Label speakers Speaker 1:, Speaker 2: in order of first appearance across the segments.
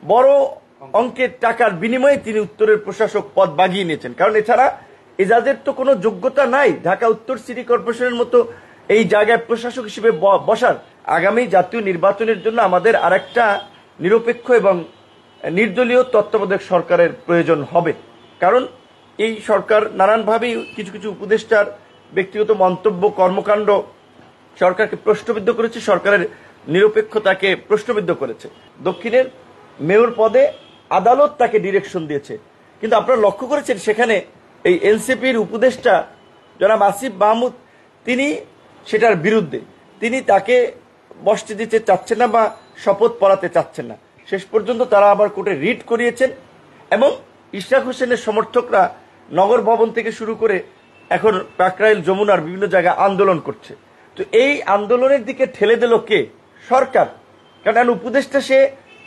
Speaker 1: বড় অঙ্কের টাকার বিনিময়ে তিনি উত্তরের প্রশাসক পদ বাগিয়ে নিয়েছেন। কারণ এছাড়া এজাজের তো কোনো যোগ্যতা নাই ঢাকা উত্তর সিটি কর্পোরেশনের মতো এই জায়গায় প্রশাসক হিসেবে বসার। আগামী জাতীয় নির্বাচনের জন্য আমাদের আরেকটা নিরপেক্ষ এবং নির্দলীয় তত্ত্বাবধায়ক সরকারের প্রয়োজন হবে। কারণ এই সরকার নানানভাবেই কিছু কিছু উপদেষ্টার ব্যক্তিগত মন্তব্য, কর্মকাণ্ড সরকারকে প্রশ্নবিদ্ধ করেছে, সরকারের নিরপেক্ষতাকে প্রশ্নবিদ্ধ করেছে। দক্ষিণের মেয়র পদে আদালত তাকে ডিরেকশন দিয়েছে, কিন্তু আপনারা লক্ষ্য করেছেন সেখানে এই এনসিপির উপদেষ্টা জনাব আসিফ মাহমুদ তিনি সেটার বিরুদ্ধে, তিনি তাকে বসতে দিতে চাচ্ছেন না বা শপথ পড়াতে চাচ্ছেন না। শেষ পর্যন্ত তারা আবার কোর্টে রিট করিয়েছেন এবং ইশরাক হোসেনের সমর্থকরা নগর ভবন থেকে শুরু করে এখন কাকরাইল, যমুনার বিভিন্ন জায়গায় আন্দোলন করছে। তো এই আন্দোলনের দিকে ঠেলে দিল কে? সরকার। কারণ উপদেষ্টা সে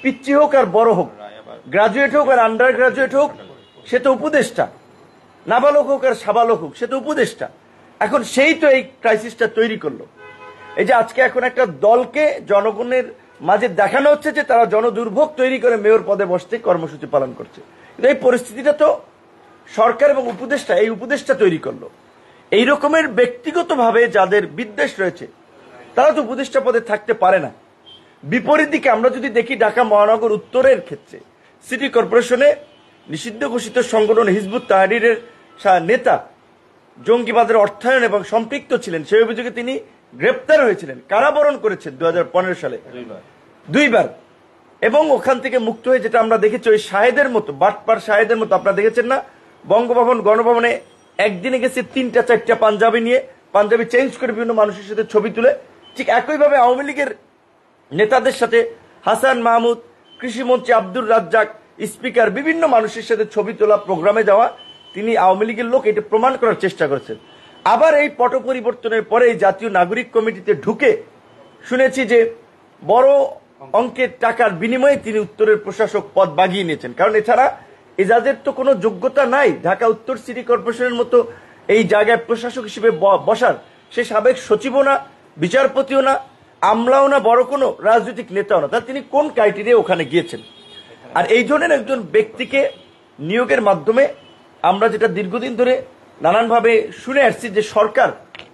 Speaker 1: পিচ্ছি হোক আর বড় হোক, গ্রাজুয়েট হোক আর আন্ডার গ্রাজুয়েট হোক, সে তো উপদেষ্টা। নাবালক হোক আর সাবালক হোক, সে তো উপদেষ্টা। এখন সেই তো এই ক্রাইসিসটা তৈরি করলো। এই যে আজকে এখন একটা দলকে জনগণের মাঝে দেখানো হচ্ছে যে তারা জনদুর্ভোগ তৈরি করে মেয়র পদে বসতে কর্মসূচি পালন করছে। কিন্তু এই পরিস্থিতিটা তো সরকার এবং উপদেষ্টা, এই উপদেষ্টা তৈরি করলো। এই রকমের ব্যক্তিগতভাবে যাদের বিদ্বেষ রয়েছে তারা তো উপদেষ্টা পদে থাকতে পারে না। বিপরীত দিকে আমরা যদি দেখি ঢাকা মহানগর উত্তরের ক্ষেত্রে সিটি কর্পোরেশনে নিষিদ্ধ ঘোষিত সংগঠন হিজবুত তাহরীরের নেতা জঙ্গিবাদের অর্থায়ন এবং সম্পৃক্ত ছিলেন, সেই অভিযোগে তিনি গ্রেপ্তার হয়েছিলেন, কারাবরণ করেছেন 2015 সালে দুইবার। এবং ওখান থেকে মুক্ত হয়ে যেটা আমরা দেখেছি ওই শাহেদের মতো, বাটপার শাহেদের মতো, আপনারা দেখেছেন না বঙ্গভবন গণভবনে একদিনে গেছে 3-4টা পাঞ্জাবি নিয়ে, পাঞ্জাবি চেঞ্জ করে বিভিন্ন মানুষের সাথে ছবি তুলে। ঠিক একইভাবে আওয়ামী লীগের নেতাদের সাথে হাসান মাহমুদ, কৃষিমন্ত্রী আব্দুর রাজ্জাক, স্পিকার, বিভিন্ন মানুষের সাথে ছবি তোলা, প্রোগ্রামে যাওয়া, তিনি আওয়ামী লীগের লোক এটা প্রমাণ করার চেষ্টা করেছেন। আবার এই পট পরিবর্তনের পরে এই জাতীয় নাগরিক কমিটিতে ঢুকে শুনেছি যে বড় অঙ্কের টাকার বিনিময়ে তিনি উত্তরের প্রশাসক পদ বাগিয়ে নিয়েছেন। কারণ এছাড়া এজাজের তো কোনো যোগ্যতা নাই ঢাকা উত্তর সিটি কর্পোরেশনের মতো এই জায়গায় প্রশাসক হিসেবে বসার। সে সাবেক সচিবও না, বিচারপতিও না, আমলাও না, বড় কোনো রাজনৈতিক নেতাও না। তাহলে তিনি কোন ক্রাইটেরিয়া ওখানে গিয়েছেন? আর এই ধরনের একজন ব্যক্তিকে নিয়োগের মাধ্যমে আমরা যেটা দীর্ঘদিন ধরে নানানভাবে শুনে আসছি যে সরকার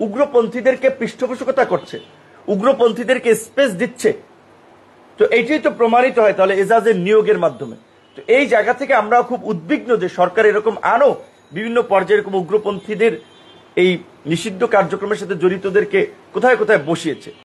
Speaker 1: উগ্রপন্থীদেরকে পৃষ্ঠপোষকতা করছে, উগ্রপন্থীদেরকে স্পেস দিচ্ছে। তো এইটাই তো প্রমাণিত হয় তাহলে এজাজের নিয়োগের মাধ্যমে। তো এই জায়গা থেকে আমরা খুব উদ্বিগ্ন যে সরকার এরকম আনো বিভিন্ন পর্যায়ে এরকম উগ্রপন্থীদের এই নিষিদ্ধ কার্যক্রমের সাথে জড়িতদেরকে কোথায় কোথায় বসিয়েছে।